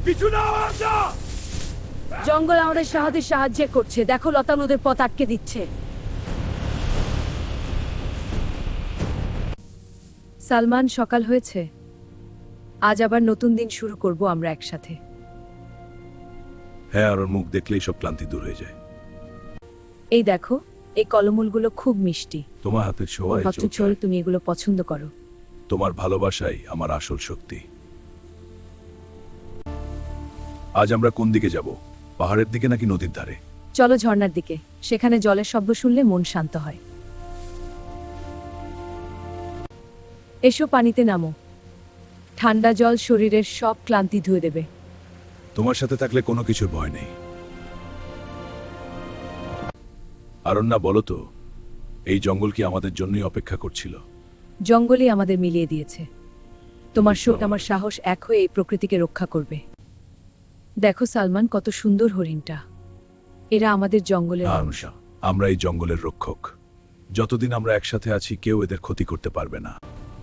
পিছু নাও আচ্ছা। জঙ্গল আমাদের সাহায্য করছে, দেখো লতা নদের পথ আটকে দিচ্ছে। সালমান, সকাল হয়েছে, আজ আবার নতুন দিন শুরু করব আমরা একসাথে। হ্যাঁ, আর ওর মুখ দেখলেই সব ক্লান্তি দূর হয়ে যায়। এই দেখো, এই কলমূলগুলো খুব মিষ্টি। তোমার হাতের ছোঁয়ায় চল, তুমি এগুলো পছন্দ করো। তোমার ভালোবাসাই আমার আসল শক্তি। আজ আমরা কোন দিকে যাব? পাহাড়ের দিকে নাকি নদীর ধারে? চলো ঝর্ণার দিকে, সেখানে জলের শব্দ শুনলে মন শান্ত হয়। এসো, পানিতে নামো, ঠান্ডা জল শরীরের সব ক্লান্তি ধুয়ে দেবে। তোমার সাথে থাকলে কোনো কিছুর ভয় নেই। আরণ্যা, বলো তো, এই জঙ্গল কি আমাদের জন্যই অপেক্ষা করছিল? জঙ্গলই আমাদের মিলিয়ে দিয়েছে। তোমার শোক আমার সাহস এক হয়ে এই প্রকৃতিকে রক্ষা করবে। দেখো সালমান, কত সুন্দর হরিণটা। এরা আমাদের জঙ্গলের মানুষ। আমরা এই জঙ্গলের রক্ষক। যতদিন আমরা একসাথে আছি কেউ এদের ক্ষতি করতে পারবে না।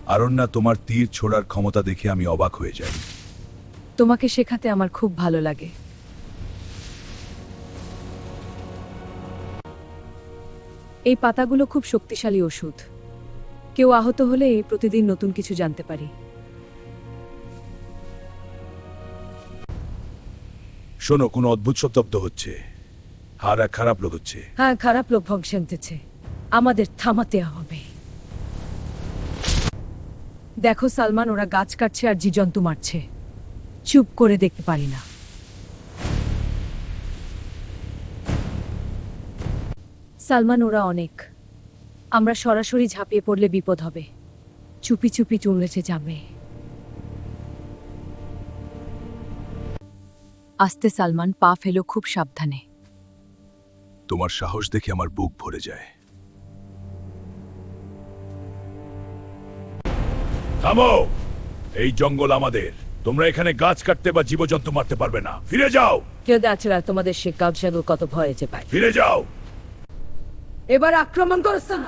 আরণ্যা, তোমার তীর ছোড়ার ক্ষমতা দেখে আমি অবাক হয়ে যাই। তোমাকে শেখাতে আমার খুব ভালো লাগে। এই পাতাগুলো খুব শক্তিশালী ওষুধ। কেউ আহত হলে প্রতিদিন নতুন কিছু জানতে পারি। শোনো, কোনো অদ্ভুত শব্দ হচ্ছে। এক খারাপ লোক হচ্ছে। হ্যাঁ, খারাপ লোক ভংশ আনতেছে, আমাদের থামাতে হবে। দেখো সালমান, ওরা গাছ কাটছে আর জীবজন্তু মারছে। চুপ করে দেখতে পারি না। সালমান, ওরা অনেক। আমরা সরাসরি ঝাঁপিয়ে পড়লে বিপদ হবে। চুপি চুপি চলেছে যাবে। আস্তে সালমান, পা ফেলো খুব সাবধানে। তোমার সাহস দেখে আমার বুক ভরে যায়। থামো! এই জঙ্গল আমাদের। তোমরা এখানে গাছ কাটতে বা জীবজন্তু মারতে পারবে না। ফিরে যাও। কেউ দেখছিলা তোমাদের সে কাউসাগর কত ভয়ে যে পায়। ফিরে যাও। এবার আক্রমণ করছেন।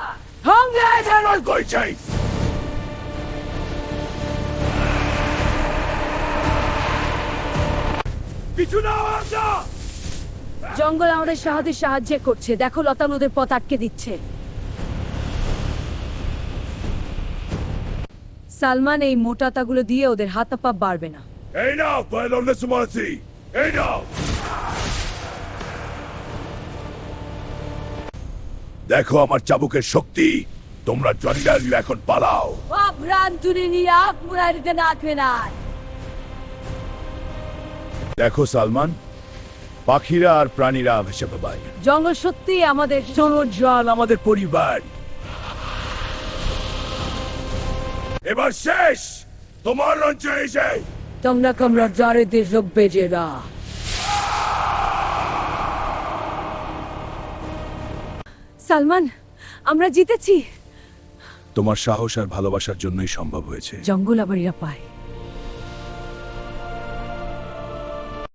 পিছু নাও আচ্ছা। জঙ্গল আমাদের সাহায্য করছে, দেখো লতা নদের পথ আটকে দিচ্ছে। সালমান, এই মোটাতাগুলো দিয়ে ওদের হাত পা বাড়বে না। এই নাও, পাইলনে সুমাসি। এই নাও। দেখো আমার চাবুকের শক্তি। তোমরা জঙ্গল এখন পালাও। দেখো সালমান, পাখিরা আর প্রাণীরা ভেসে পায়। জঙ্গল সত্যি আমাদের জনজান আমাদের পরিবার। এবার শেষ। তোমার লঞ্চে এসে তোমরা কমরা জারে দেশ বেজেরা। সালমান, আমরা জিতেছি। তোমার সাহস আর ভালোবাসার জন্যই সম্ভব হয়েছে। জঙ্গল আবার এরা পায়।